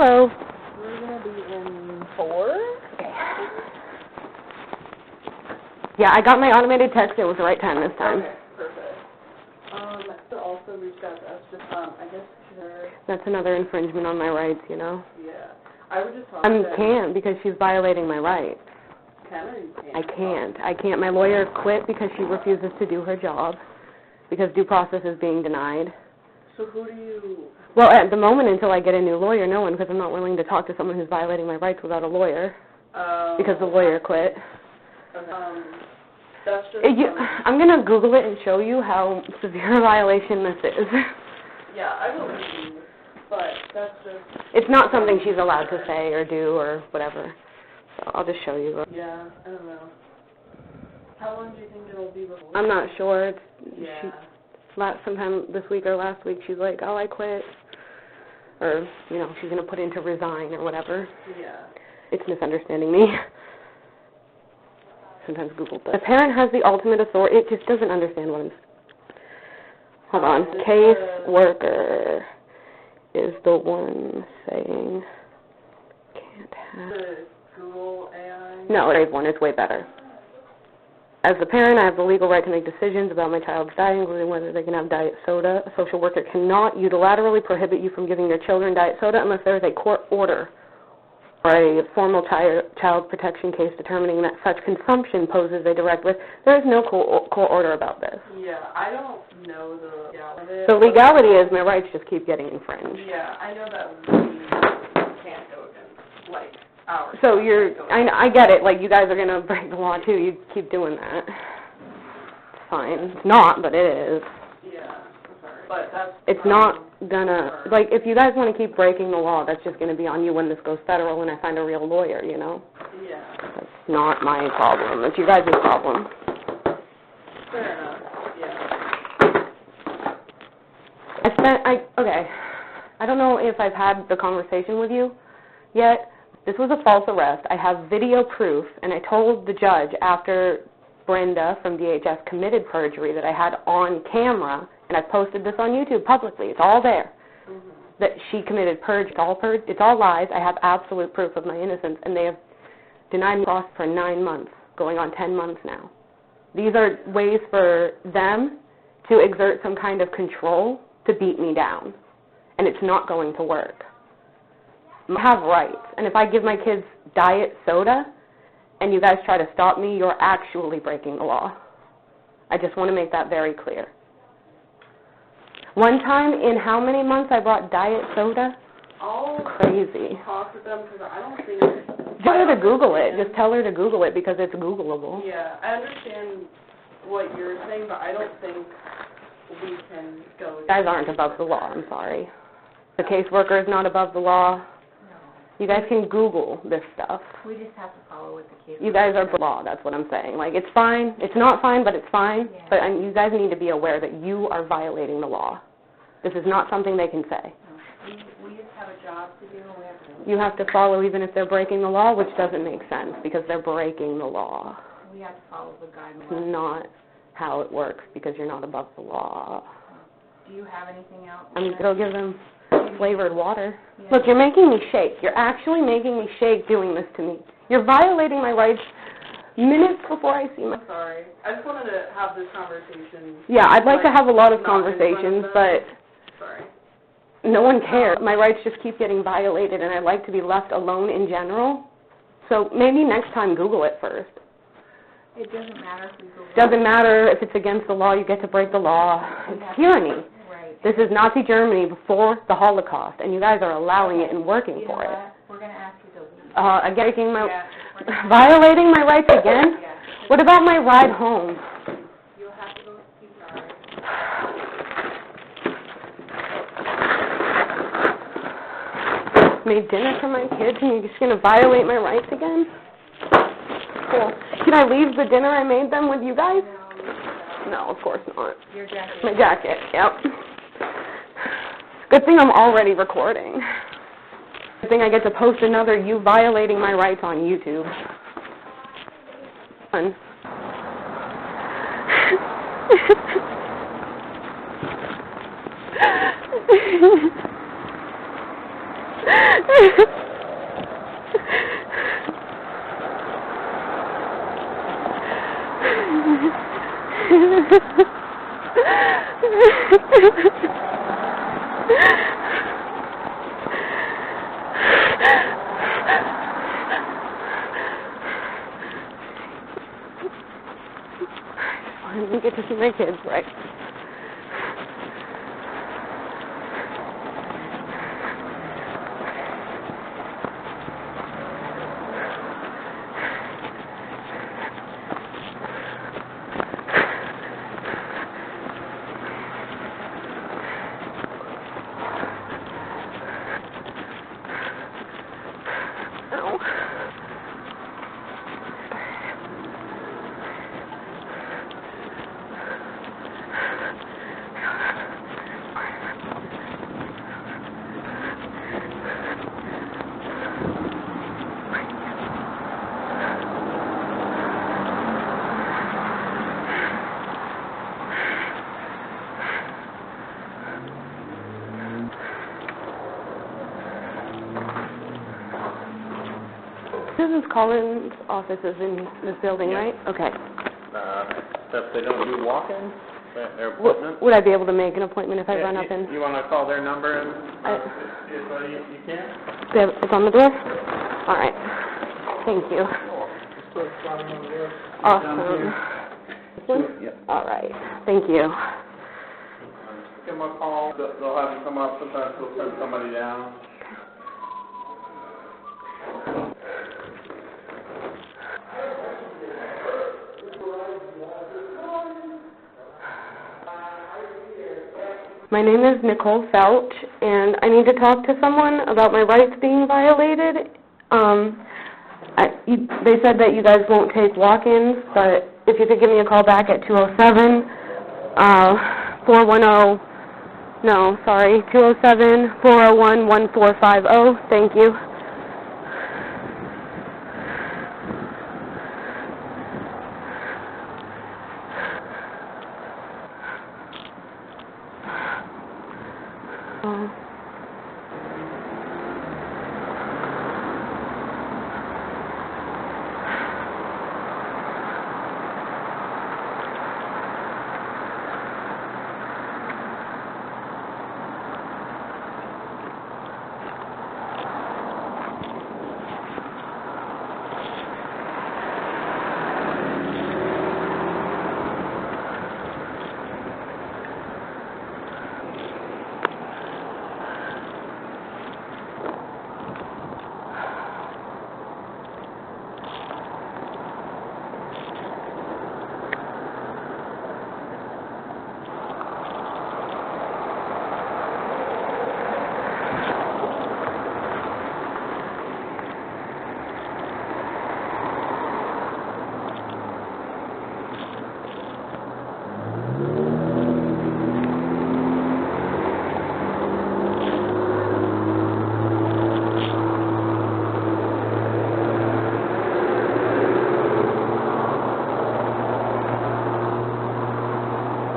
Hello. We're going to be in 4. Okay. Yeah, I got my automated text. It was the right time this time. Okay, perfect. So also reached out to us just, I guess That's another infringement on my rights, you know? Yeah. I would just talk I to can't because she's violating my rights. Can or you can't? I can't. My lawyer quit because she refuses to do her job because due process is being denied. So who do you... Well, at the moment, until I get a new lawyer, no one, because I'm not willing to talk to someone who's violating my rights without a lawyer because the lawyer quit. That's just... I'm going to Google it and show you how severe a violation this is. Yeah, I believe you, but that's just... It's not something she's allowed to say or do or whatever. So I'll just show you. Yeah, I don't know. How long do you think it'll be before? I'm not sure. Yeah. Sometime this week or last week, she's like, oh, I quit. Or, you know, she's going to put in to resign or whatever. Yeah. It's misunderstanding me. Sometimes Google does. The parent has the ultimate authority. It just doesn't understand what I'm saying. Hold on. Case worker is the one saying can't have. The Google AI? No, it's one. It's way better. As the parent, I have the legal right to make decisions about my child's diet, including whether they can have diet soda. A social worker cannot unilaterally prohibit you from giving your children diet soda unless there is a court order or a formal child protection case determining that such consumption poses a direct risk. There is no court order about this. Yeah, I don't know the legality. The legality is my rights just keep getting infringed. Yeah, I know that we can't go against, like, ours. So I get it, like you guys are going to break the law too, you keep doing that. It's fine. It's not, but it is. Yeah, I'm sorry. But that's... It's not gonna, like, if you guys want to keep breaking the law, that's just going to be on you when this goes federal and I find a real lawyer, you know? Yeah. That's not my problem. It's you guys' problem. Fair enough, yeah. Okay. I don't know if I've had the conversation with you yet. This was a false arrest. I have video proof, and I told the judge after Brenda from DHS committed perjury that I had on camera, and I posted this on YouTube publicly. It's all there. Mm-hmm. That she committed perjury. It's all lies. I have absolute proof of my innocence, and they have denied me cross for 9 months, going on 10 months now. These are ways for them to exert some kind of control to beat me down, and it's not going to work. I have rights, and if I give my kids diet soda and you guys try to stop me, you're actually breaking the law. I just want to make that very clear. One time in how many months I brought diet soda? Crazy. Talk with them because I don't think... Tell her to Google it. Just tell her to Google it because it's Googleable. Yeah, I understand what you're saying, but I don't think we can go... You guys aren't above the law, I'm sorry. The caseworker is not above the law. You guys can Google this stuff. We just have to follow what the case. You guys are law, that's what I'm saying. Like, it's fine. It's not fine, but it's fine. Yeah. But you guys need to be aware that you are violating the law. This is not something they can say. No. We just have a job to do, and we have to... You have to follow even if they're breaking the law, which doesn't make sense because they're breaking the law. We have to follow the guidelines. It's not how it works because you're not above the law. Do you have anything else? I'm going to go give them flavored water. Yeah. Look, you're making me shake. You're actually making me shake doing this to me. You're violating my rights minutes before I see my... I'm sorry. I just wanted to have this conversation. Yeah, I'd like to have a lot of conversations, but... Sorry. No one cares. My rights just keep getting violated, and I like to be left alone in general. So maybe next time Google it first. It doesn't matter if we Google it. Doesn't matter if it's against the law. You get to break the law. It's tyranny. This is Nazi Germany before the Holocaust, and you guys are allowing it and working for it. We're going to ask you to leave. Violating my rights again? Yeah. What about my ride home? You'll have to go see her. Made dinner for my kids, and you're just going to violate my rights again? Cool. Can I leave the dinner I made them with you guys? No, of course not. Your jacket. My jacket, yep. Good thing I'm already recording. Good thing I get to post another you violating my rights on YouTube. Fun. I didn't get to see my kids, right? Ow. Susan Collins' office is in this building, Yeah. right? Okay. Except they don't do walk-ins, their appointments. Would I be able to make an appointment if I run up and... You want to call their number and I- see if you can? It's on the door? All right. Thank you. Awesome. This one? Yep. All right. Thank you. Give them a call. They'll have you come up. Sometimes they'll send somebody down. My name is Nicole Felch, and I need to talk to someone about my rights being violated. They said that you guys won't take walk-ins, but if you could give me a call back at 207-410, 207-401-1450. Thank you.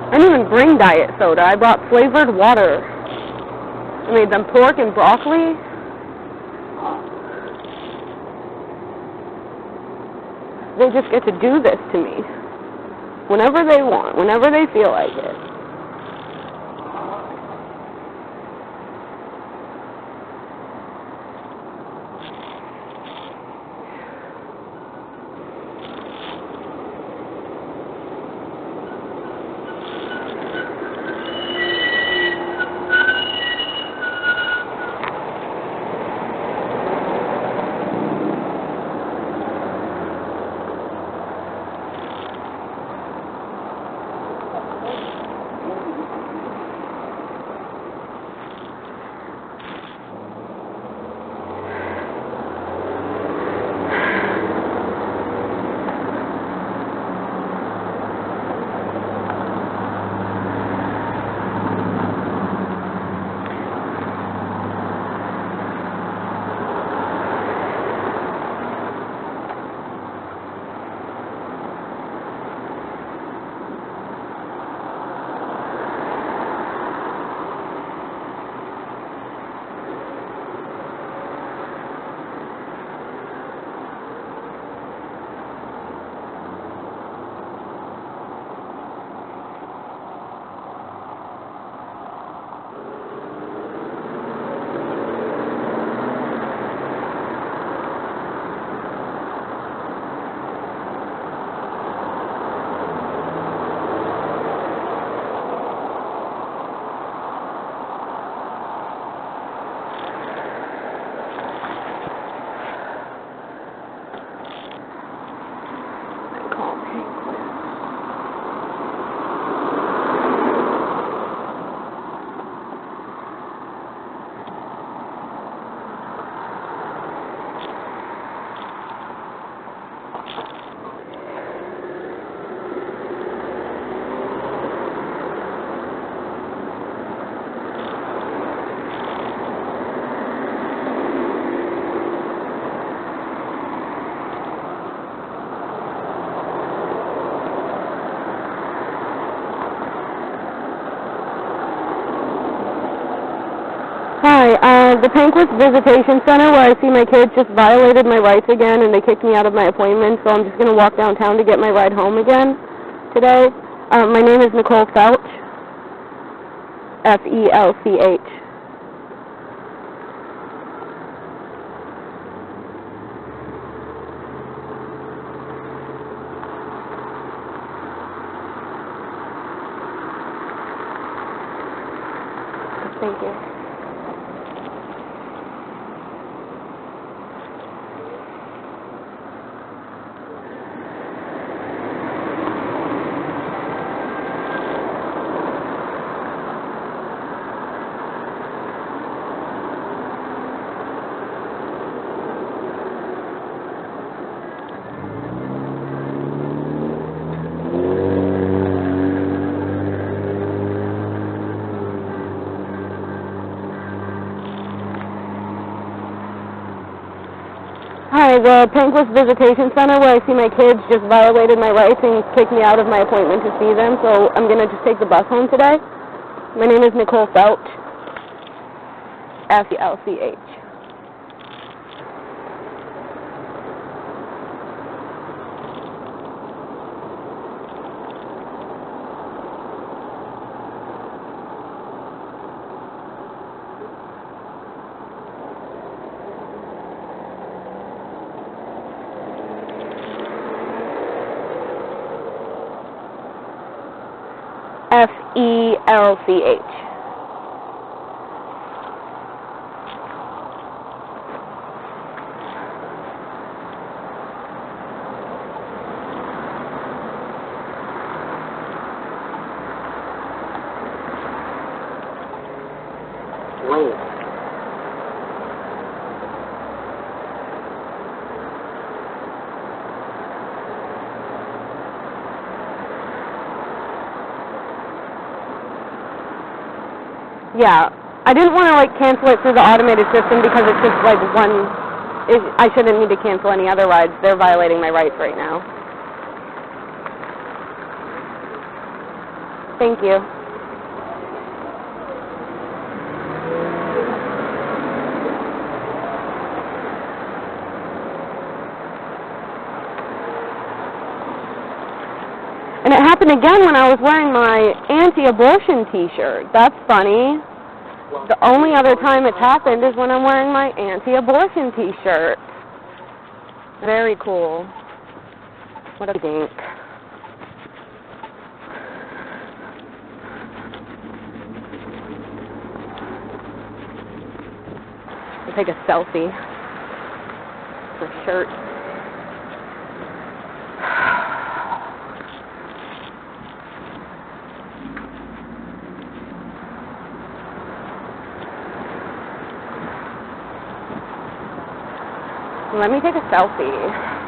I didn't even bring diet soda. I brought flavored water. I made them pork and broccoli. They just get to do this to me whenever they want, whenever they feel like it. Hi, the Pancras Visitation Center where I see my kids just violated my rights again and they kicked me out of my appointment, so I'm just going to walk downtown to get my ride home again today. My name is Nicole Felch, F-E-L-C-H. Thank you. Hi, the Pancras Visitation Center where I see my kids just violated my rights and kicked me out of my appointment to see them, so I'm going to just take the bus home today. My name is Nicole Felch, F-E-L-C-H. F-E-L-C-H. Wait. Yeah, I didn't want to, cancel it through the automated system because it's just, I shouldn't need to cancel any other rides. They're violating my rights right now. Thank you. And it happened again when I was wearing my anti-abortion t-shirt. That's funny. The only other time it's happened is when I'm wearing my anti-abortion t-shirt. Very cool. What a dink. I'll take a selfie for shirt. Let me take a selfie.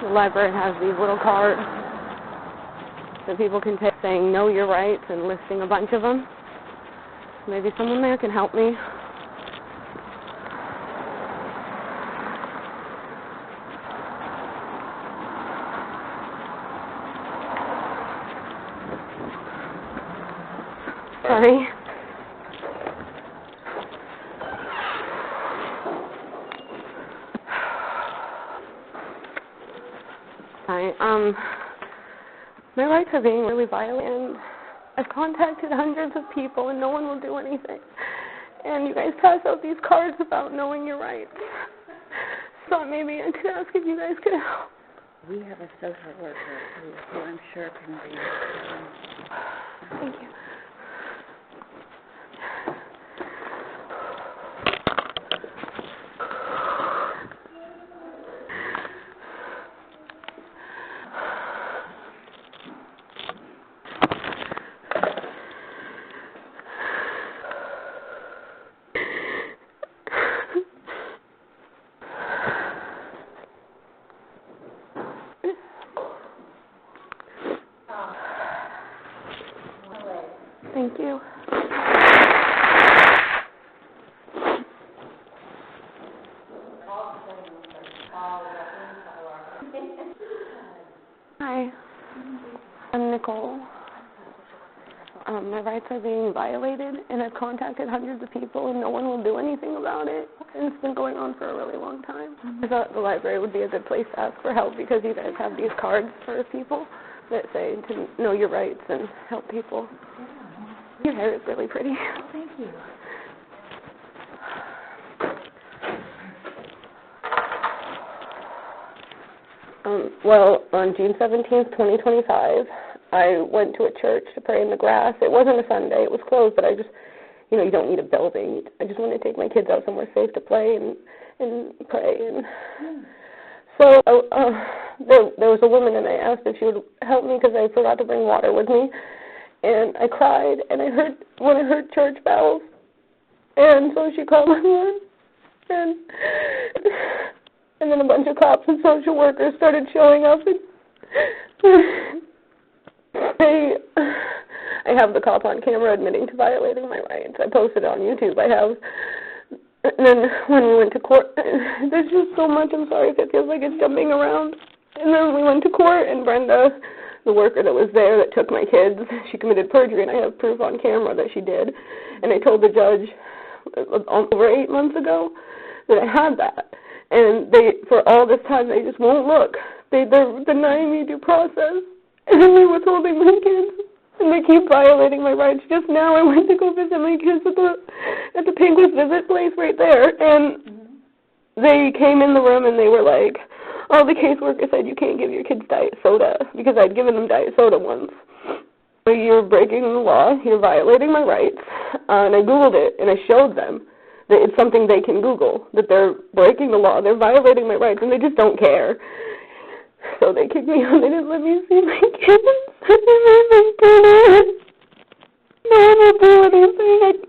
The library has these little cards that people can take saying, know your rights, and listing a bunch of them. Maybe someone there can help me. Sorry. My rights are being really violated. I've contacted hundreds of people and no one will do anything. And you guys pass out these cards about knowing your rights. So maybe I could ask if you guys could help. We have a social worker who I'm sure can be. Thank you. Nicole. My rights are being violated, and I've contacted hundreds of people, and no one will do anything about it. And it's been going on for a really long time. I thought the library would be a good place to ask for help because you guys have these cards for people that say to know your rights and help people. Your hair is really pretty. Thank you. Well, on June 17th, 2025, I went to a church to pray in the grass. It wasn't a Sunday. It was closed, but I just, you know, you don't need a building. I just wanted to take my kids out somewhere safe to play and pray. And so there was a woman, and I asked if she would help me because I forgot to bring water with me. And I cried, and when I heard church bells. And so she called my mom, and then a bunch of cops and social workers started showing up, and I have the cop on camera admitting to violating my rights. I posted it on YouTube. I have. And then when we went to court, there's just so much. I'm sorry if it feels like it's jumping around. And then we went to court, and Brenda, the worker that was there that took my kids, she committed perjury, and I have proof on camera that she did. And I told the judge over 8 months ago that I had that. And for all this time, they just won't look. They're denying me due process, and they're withholding my kids, and they keep violating my rights. Just now, I went to go visit my kids at the Penguins Visit place right there, and they came in the room, and they were like, oh, the caseworker said you can't give your kids diet soda, because I'd given them diet soda once. So you're breaking the law, you're violating my rights, and I Googled it, and I showed them that it's something they can Google, that they're breaking the law, they're violating my rights, and they just don't care. So they kicked me out. They didn't let me see my kids. They made me turn in. No one will do anything.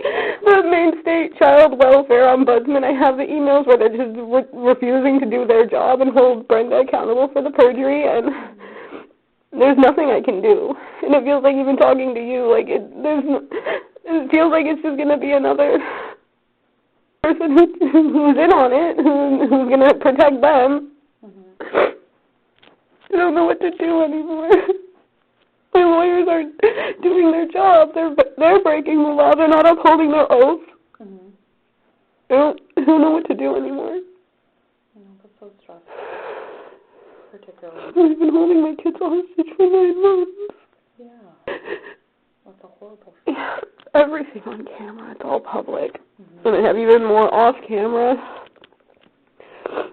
The Maine State Child Welfare Ombudsman, I have the emails where they're just refusing to do their job and hold Brenda accountable for the perjury, and there's nothing I can do. And it feels like even talking to you, like it feels like it's just going to be another person who's in on it, who's going to protect them. I don't know what to do anymore. My lawyers aren't doing their job. They're breaking the law. They're not upholding their oath. I don't know what to do anymore. That's so stressful. Particularly. I've been holding my kids hostage for 9 months. Yeah. That's a horrible thing. Everything on camera. It's all public. And I have even more off camera.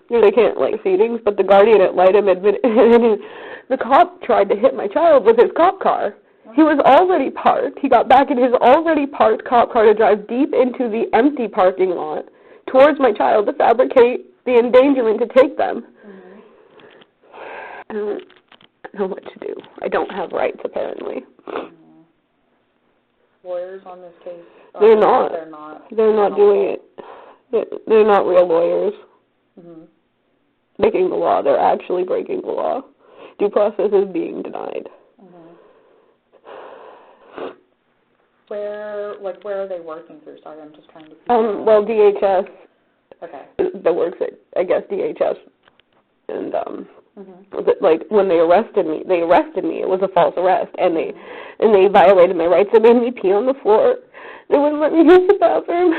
You know, they can't see things, but the guardian at Lytham admitted the cop tried to hit my child with his cop car. He was already parked. He got back in his already parked cop car to drive deep into the empty parking lot towards my child to fabricate the endangerment to take them. I don't know what to do. I don't have rights, apparently. Lawyers on this case? They're not. They're not doing it. They're not real lawyers. Making the law. They're actually breaking the law. Due process is being denied. Where are they working through? Sorry, I'm just trying to... Well, DHS. Okay. That works at, I guess, DHS. And, when they arrested me, it was a false arrest, and they violated my rights. They made me pee on the floor. They wouldn't let me use the bathroom.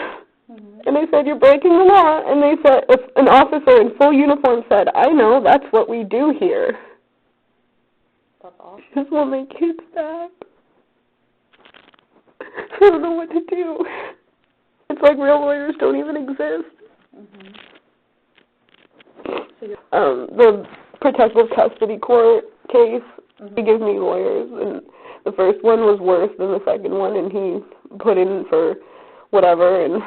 And they said, you're breaking the law. And they said, if an officer in full uniform said, I know, that's what we do here. That's awesome. I just want my kids back. I don't know what to do. It's like real lawyers don't even exist. The protective custody court case, he gave me lawyers, and the first one was worse than the second one, and he put in for whatever and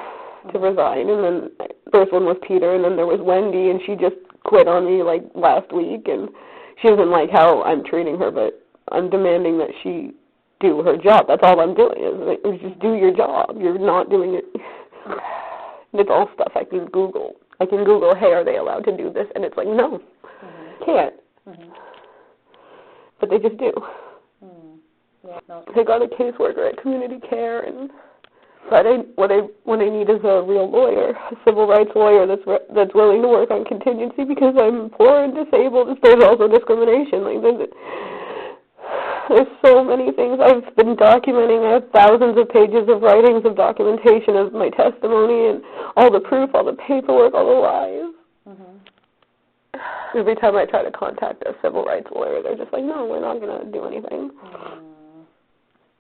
to resign, and then the first one was Peter, and then there was Wendy, and she just quit on me last week, and she doesn't like how I'm treating her, but I'm demanding that she do her job. That's all I'm doing is just do your job. You're not doing it. It's all stuff I can Google. I can Google, hey, are they allowed to do this? And it's like, no, can't. But they just do. Yeah, no. They got a caseworker at community care, and but what I need is a real lawyer, a civil rights lawyer that's willing to work on contingency because I'm poor and disabled. There's also discrimination. There's so many things I've been documenting. I have thousands of pages of writings of documentation of my testimony and all the proof, all the paperwork, all the lies. Every time I try to contact a civil rights lawyer, they're just like, no, we're not going to do anything.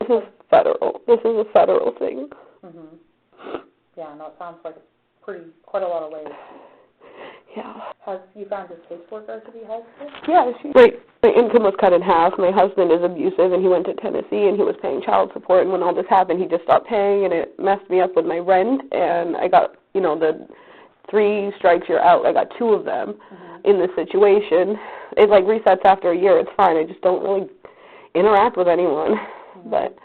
This is federal. This is a federal thing. Yeah, no, it sounds like quite a lot of ways. Yeah. Have you found your caseworker to be helpful? Yeah, my income was cut in half. My husband is abusive, and he went to Tennessee, and he was paying child support, and when all this happened, he just stopped paying, and it messed me up with my rent, and I got, the 3 strikes you're out. I got 2 of them in this situation. It, resets after a year. It's fine. I just don't really interact with anyone. But,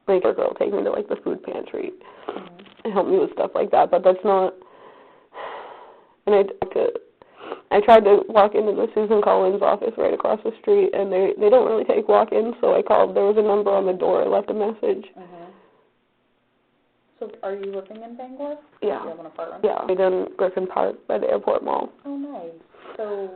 a girl will take me to, the food pantry and help me with stuff like that, but that's not, and I tried to walk into the Susan Collins office right across the street, and they don't really take walk-ins, so I called. There was a number on the door. I left a message. So are you living in Bangor? Yeah. Do you have an apartment? Yeah, I did in Griffin Park by the airport mall. Oh, nice. So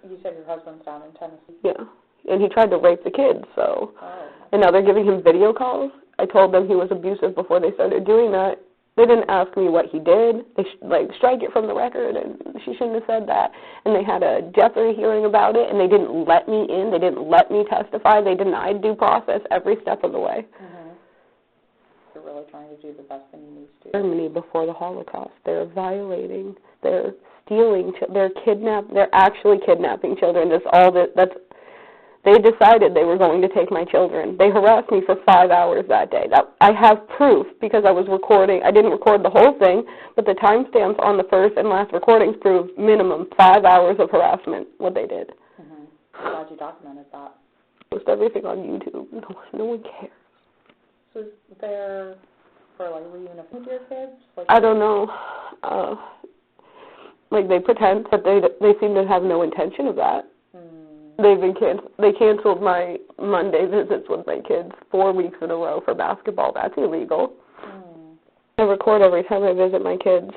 you said your husband's down in Tennessee? Yeah, and he tried to rape the kids, so. Oh. And now they're giving him video calls. I told them he was abusive before they started doing that. They didn't ask me what he did. They strike it from the record, and she shouldn't have said that. And they had a Jeopardy hearing about it, and they didn't let me in. They didn't let me testify. They denied due process every step of the way. They're really trying to do the best thing you need to do. Germany before the Holocaust. They're violating. They're stealing. They're actually kidnapping children. They decided they were going to take my children. They harassed me for 5 hours that day. I have proof because I was recording. I didn't record the whole thing, but the timestamps on the first and last recordings prove minimum 5 hours of harassment, what they did. I'm glad you documented that. Post everything on YouTube. No one cares. So is there for, reunification with your kids? I don't know. They pretend, but they seem to have no intention of that. They canceled my Monday visits with my kids 4 weeks in a row for basketball. That's illegal. I record every time I visit my kids.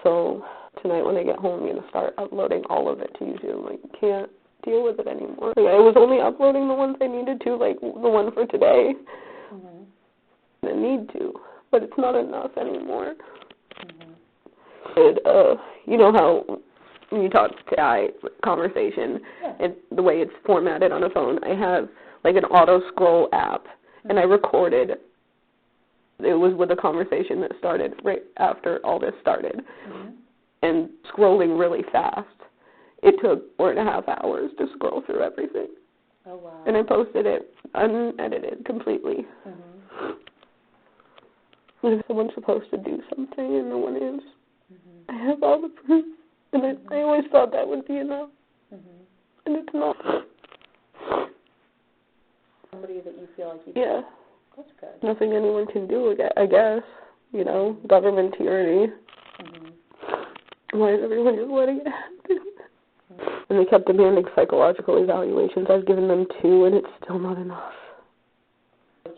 So tonight when I get home, I'm going to start uploading all of it to YouTube. I can't deal with it anymore. I was only uploading the ones I needed to, the one for today. I need to, but it's not enough anymore. You know how when you talk to AI conversation, the way it's formatted on a phone, I have an auto scroll app, and I recorded. It was with a conversation that started right after all this started, and scrolling really fast. It took 4.5 hours to scroll through everything. Oh, wow. And I posted it unedited completely. And if someone's supposed to do something and no one is, I have all the proof. And I always thought that would be enough. And it's not. Somebody that you feel like you Yeah. That's good. Nothing anyone can do, I guess. Government tyranny. Why is everyone just letting it happen? And they kept demanding psychological evaluations. I've given them 2, and it's still not enough.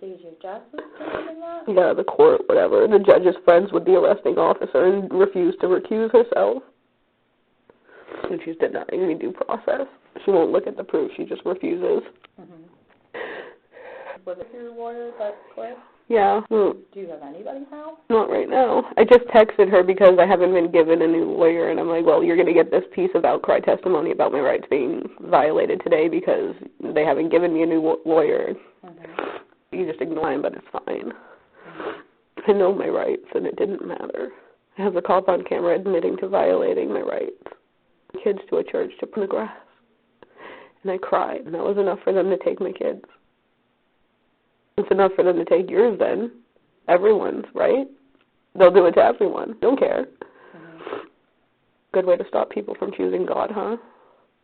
Is your justice demanding that? Yeah, the court, whatever. The judge is friends with the arresting officer and refused to recuse herself. And she's denying me due process. She won't look at the proof. She just refuses. Was it your lawyer that quit? Yeah. Do you have anybody now? Not right now. I just texted her because I haven't been given a new lawyer, and I'm like, well, you're going to get this piece of outcry testimony about my rights being violated today because they haven't given me a new lawyer. You just ignore him, but it's fine. I know my rights, and it didn't matter. I have the cop on camera admitting to violating my rights. Kids to a church to put in the grass. And I cried, and that was enough for them to take my kids. It's enough for them to take yours then. Everyone's, right? They'll do it to everyone. Don't care. Good way to stop people from choosing God, huh?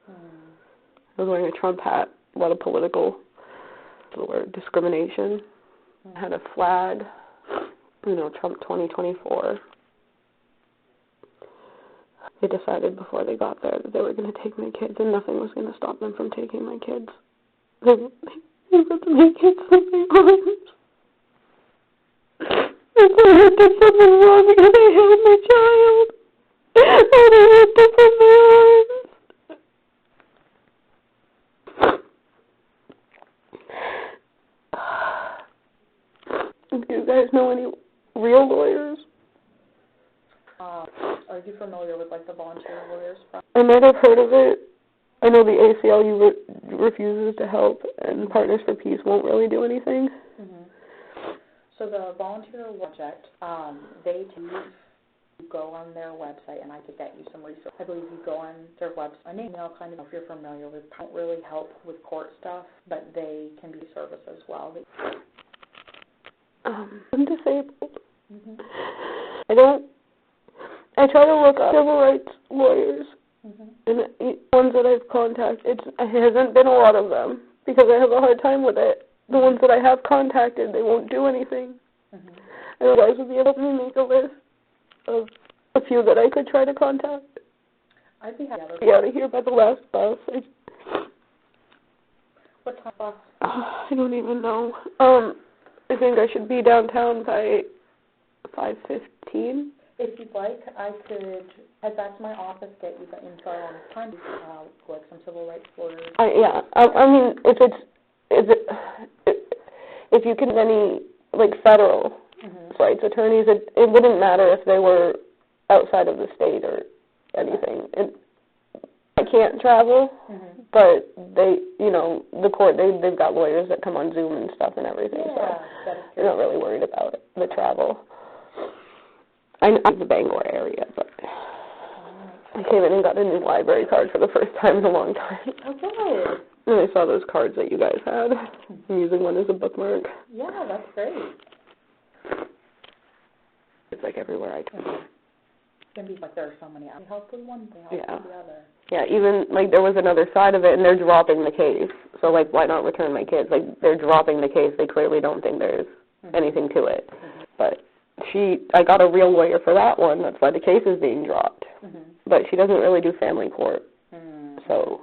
I was wearing a Trump hat. A lot of political discrimination. I had a flag. Trump 2024. They decided before they got there that they were going to take my kids, and nothing was going to stop them from taking my kids. They got to make kids in my arms. And I did something wrong because they held my child. And I ripped it from my arms. Do you guys know any real lawyers? Are you familiar with, like, the volunteer lawyers? I might have heard of it. I know the ACLU refuses to help, and Partners for Peace won't really do anything. So the volunteer project, they do go on their website, and I could get you some resources. I believe you go on their website, an email kind of, if you're familiar with, don't really help with court stuff, but they can be service as well. I'm disabled. I try to look up civil rights lawyers, and ones that I've contacted, it hasn't been a lot of them, because I have a hard time with it. The ones that I have contacted, they won't do anything. And you guys would be able to make a list of a few that I could try to contact. I'd be happy to Be out of here by the last bus. What time bus? I don't even know. I think I should be downtown by 5:15. If you'd like, I could head back to my office, get you the info on time, like some civil rights lawyers. I mean, if you can any, like, federal rights attorneys, it wouldn't matter if they were outside of the state or anything. I can't travel, but they, the court, they've got lawyers that come on Zoom and stuff and everything, so they're not really worried about it, the travel. I'm in the Bangor area, but I came in and got a new library card for the first time in a long time. Okay. And I saw those cards that you guys had. I'm using one as a bookmark. Yeah, that's great. It's like everywhere I go. It can be like there are so many. They help with one, they help with the other. Yeah, even, like, there was another side of it, and they're dropping the case. So, like, why not return my kids? Like, they're dropping the case. They clearly don't think there's anything to it. But I got a real lawyer for that one. That's why the case is being dropped. But she doesn't really do family court. So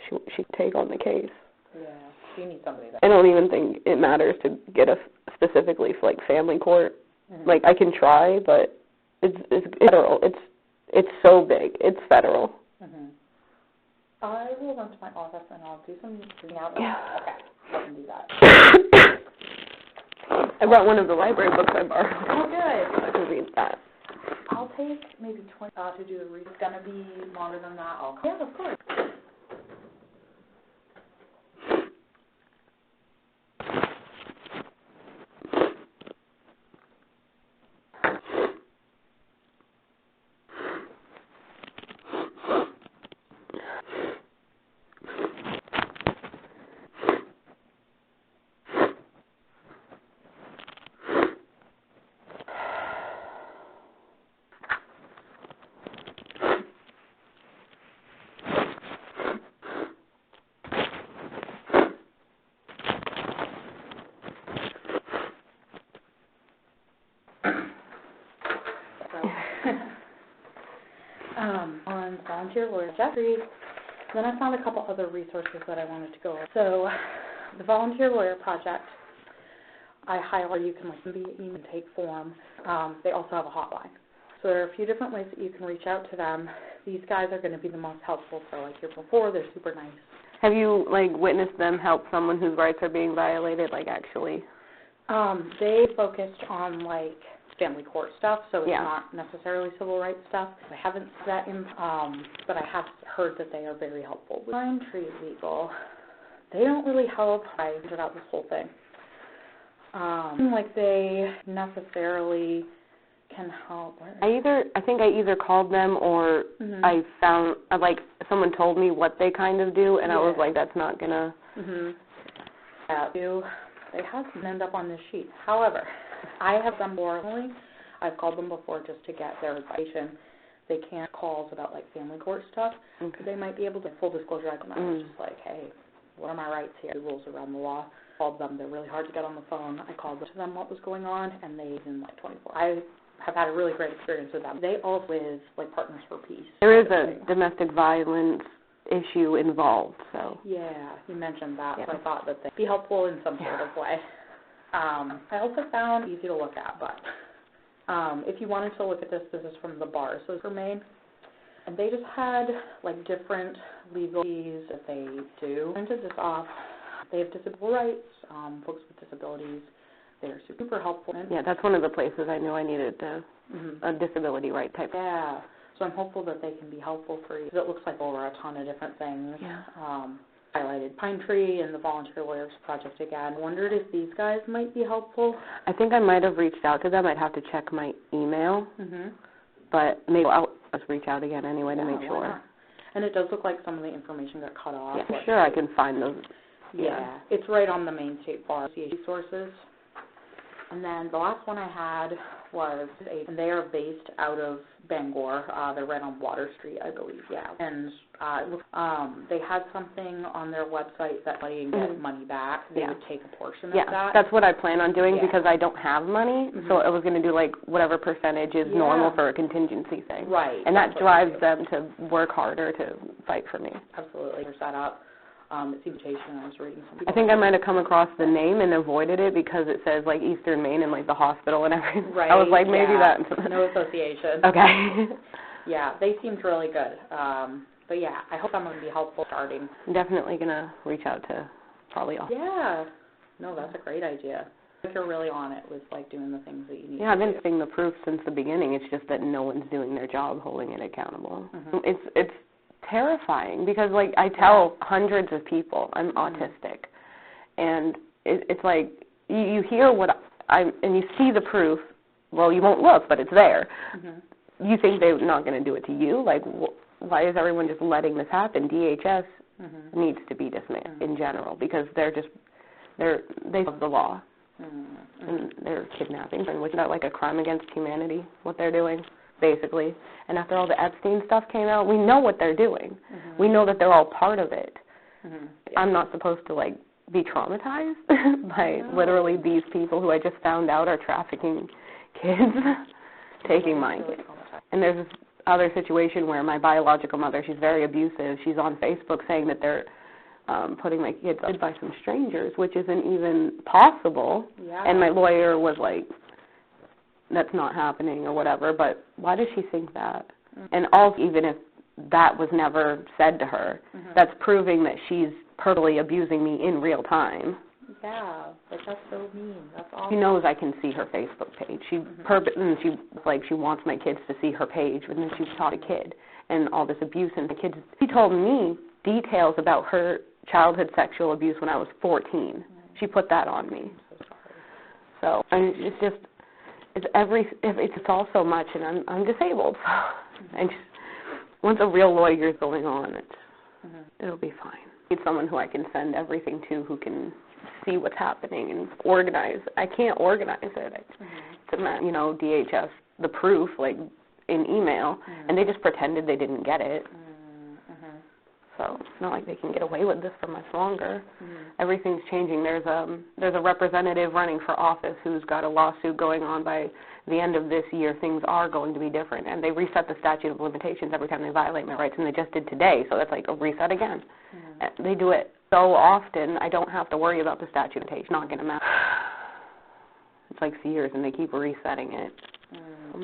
she can take on the case. Yeah, you need somebody that. I don't even think it matters to get a specifically for, like, family court. Like, I can try, but it's federal. It's so big. It's federal. I will run to my office and I'll do some reading out. Yeah. Okay, I can do that. I brought one of the library books I borrowed. Oh, good. I can read that. I'll take maybe 20 to do the read. It's going to be longer than that. Yeah, of course. On volunteer lawyer Jeffrey, then I found a couple other resources that I wanted to go over. So, the volunteer lawyer project, I highlight you can listen via email and take form. They also have a hotline. So there are a few different ways that you can reach out to them. These guys are going to be the most helpful for, like, your before. They're super nice. Have you, like, witnessed them help someone whose rights are being violated, like, actually? They focused on, like, family court stuff, so it's not necessarily civil rights stuff. I haven't set in, but I have heard that they are very helpful. Crime Tree Legal, they don't really help. I figured out this whole thing. Like they necessarily can help. I think I either called them or I found, like, someone told me what they kind of do, and I was like, that's not gonna. They have to end up on this sheet. However, I have done more. I've called them before just to get their advice. They can't calls about, like, family court stuff. They might be able to, full disclosure, I was just like, hey, what are my rights here? The rules around the law. Called them. They're really hard to get on the phone. I called them what was going on, and they in, like, 24. I have had a really great experience with them. They also with, like, Partners for Peace. There is a domestic violence issue involved, so. Yeah, you mentioned that, so I thought that they'd be helpful in some sort of way. I also found easy to look at, but if you wanted to look at this is from the bar, so it's for Maine, and they just had, like, different legal fees that they do. I printed this off. They have disability rights, folks with disabilities. They're super helpful. Yeah, that's one of the places I knew I needed a disability right type. Yeah. So I'm hopeful that they can be helpful for you. 'Cause it looks like over a ton of different things. Yeah. Highlighted Pine Tree and the Volunteer Lawyers Project again. Wondered if these guys might be helpful. I think I might have reached out to them. I'd have to check my email, but maybe I'll just reach out again anyway to make why sure. not? And it does look like some of the information got cut off. Yeah, sure, I can find those. Yeah, it's right on the main State Bar Resources. And then the last one I had was, and they are based out of Bangor. They're right on Water Street, I believe, yeah. And they had something on their website that letting you get money back. They would take a portion of that. Yeah, that's what I plan on doing because I don't have money, Mm-hmm. so I was going to do like whatever percentage is normal for a contingency thing. Right. And that drives them to work harder to fight for me. Absolutely. There's that up. It's invitation. I was reading something. I think I might have come across the name and avoided it because it says like Eastern Maine and like the hospital and everything. Right. I was like, maybe yeah. that's... No association. Okay. Yeah, they seemed really good. But yeah, I hope I'm going to be helpful starting. I'm definitely going to reach out to probably all. Yeah. No, that's a great idea. If you're really on it with like doing the things that you need Yeah, I've to been do. seeing the proof since the beginning. It's just that no one's doing their job holding it accountable. It's terrifying because like I tell hundreds of people I'm autistic, and it's like you hear what and you see the proof. Well, you won't look, but it's there. You think they're not going to do it to you? Like, why is everyone just letting this happen? DHS needs to be dismissed in general because they love the law. And they're kidnapping, which is not like a crime against humanity, what they're doing, basically. And after all the Epstein stuff came out, we know what they're doing. We know that they're all part of it. I'm not supposed to, like, be traumatized by literally these people who I just found out are trafficking kids, taking my kids. And there's this other situation where my biological mother, she's very abusive. She's on Facebook saying that they're putting my kids up by some strangers, which isn't even possible. And my lawyer was like, that's not happening or whatever, but why does she think that? And also, even if that was never said to her, that's proving that she's purposely abusing me in real time. Yeah, but that's so mean. That's awful. She knows I can see her Facebook page. And she wants my kids to see her page, and then she's taught a kid and all this abuse and the kids. She told me details about her childhood sexual abuse when I was 14. She put that on me. So it's all so much, and I'm disabled. And once a real lawyer is going on, it'll be fine. I need someone who I can send everything to, who can see what's happening and organize. I can't organize it. DHS, the proof, like in email, and they just pretended they didn't get it. So it's not like they can get away with this for much longer. Everything's changing. There's a representative running for office who's got a lawsuit going on. By the end of this year, things are going to be different. And they reset the statute of limitations every time they violate my rights, and they just did today, so that's like a reset again. They do it so often, I don't have to worry about the statute of limitations. Not going to matter. It's like years, and they keep resetting it. And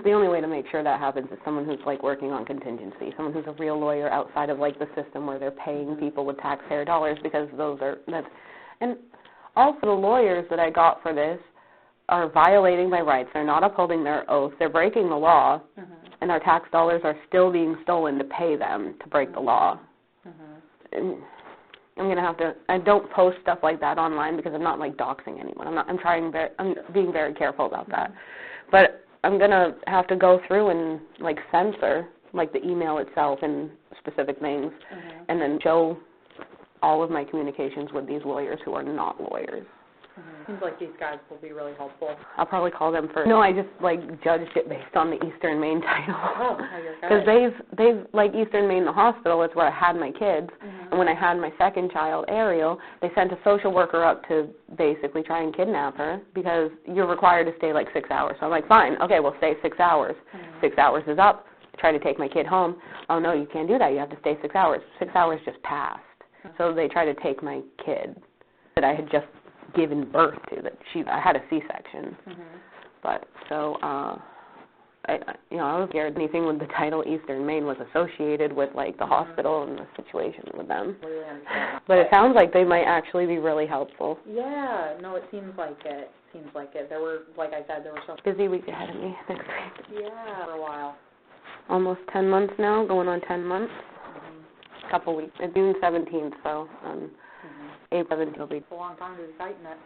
the only way to make sure that happens is someone who's like working on contingency, someone who's a real lawyer outside of like the system where they're paying people with taxpayer dollars, because and also the lawyers that I got for this are violating my rights. They're not upholding their oath. They're breaking the law, and our tax dollars are still being stolen to pay them to break the law. And I'm going to have to, I don't post stuff like that online because I'm not like doxing anyone. I'm being very careful about that. But I'm going to have to go through and like censor like the email itself and specific things, and then show all of my communications with these lawyers who are not lawyers. Seems like these guys will be really helpful. I'll probably call them first. No, I just like judged it based on the Eastern Maine title. Oh, you're good. Because they've like Eastern Maine, the hospital, it's where I had my kids. And when I had my second child, Ariel, they sent a social worker up to basically try and kidnap her, because you're required to stay like 6 hours. So I'm like, fine, okay, we'll stay 6 hours. 6 hours is up. Try to take my kid home. Oh no, you can't do that. You have to stay 6 hours. 6 hours just passed. So they tried to take my kid that I had just given birth to. I had a C-section. But so I was scared anything with the title Eastern Maine was associated with, like, the hospital and the situation with them. Completely understand. But it sounds like they might actually be really helpful. Yeah, no, it seems like it. There were, like I said, there were some. Busy week ahead of me next week. Yeah, for a while. Almost 10 months now, going on 10 months. Mhm. Couple weeks. June 17th, so Mhm. April 17th will be. It's a long time to be fighting it.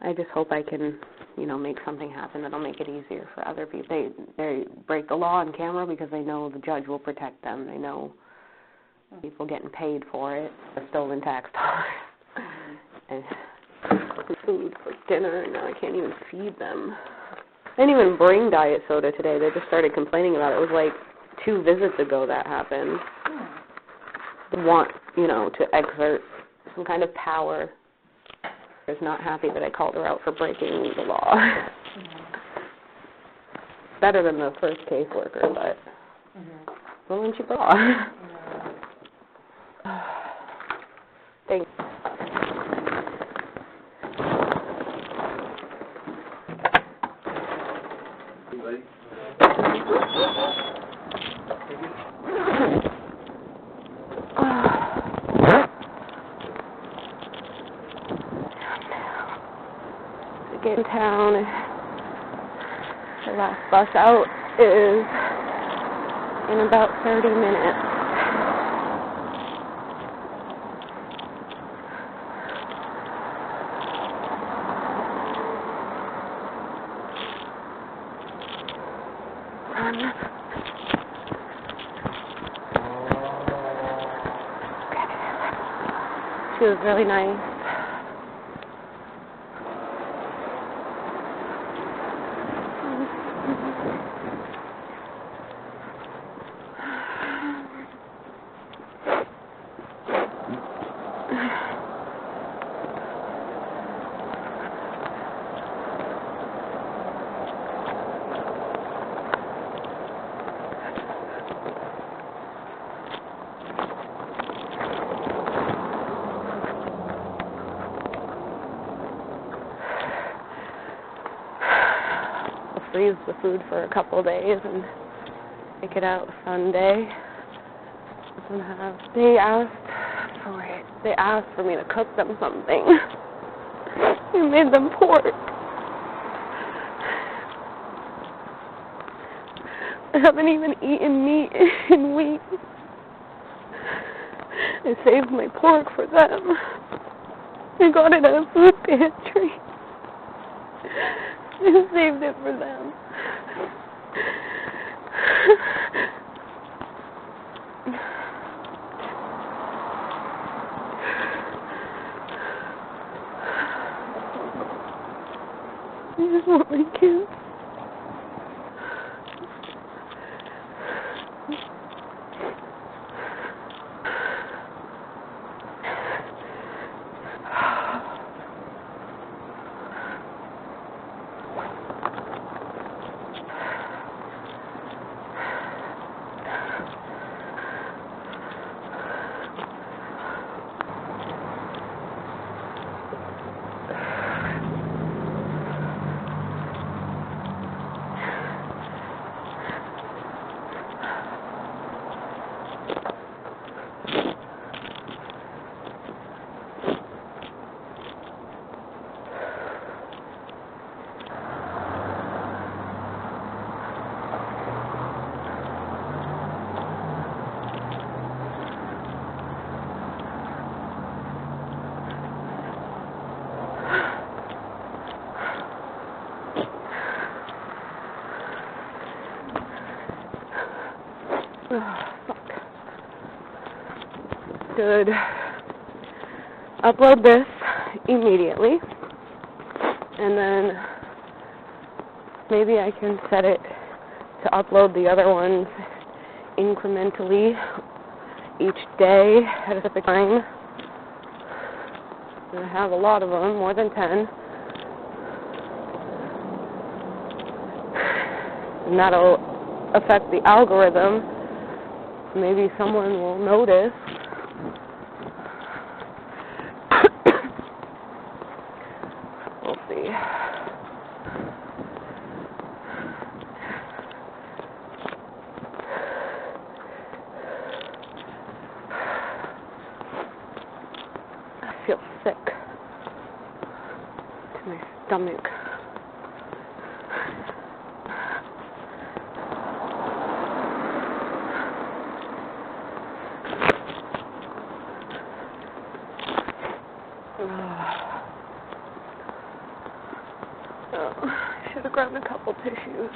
I just hope I can, make something happen that'll make it easier for other people. They break the law on camera because they know the judge will protect them. They know people getting paid for it, the stolen tax dollars, and food for dinner, and now I can't even feed them. I didn't even bring diet soda today. They just started complaining about it. It was like 2 visits ago that happened. They want, to exert some kind of power. I was not happy that I called her out for breaking the law. Better than the first caseworker, but well, when she brought. Thanks. Ready? To get in town, the last bus out is in about 30 minutes. She was really nice. Freeze the food for a couple of days and take it out Sunday. They asked for me to cook them something. I made them pork. I haven't even eaten meat in weeks. I saved my pork for them. I got it at a food pantry. I saved it for them. I just want my kids. Should upload this immediately, and then maybe I can set it to upload the other ones incrementally each day at a specific time. I have a lot of them, more than 10. And that'll affect the algorithm. Maybe someone will notice. We'll see. to my stomach. Oh, I should have grabbed a couple tissues.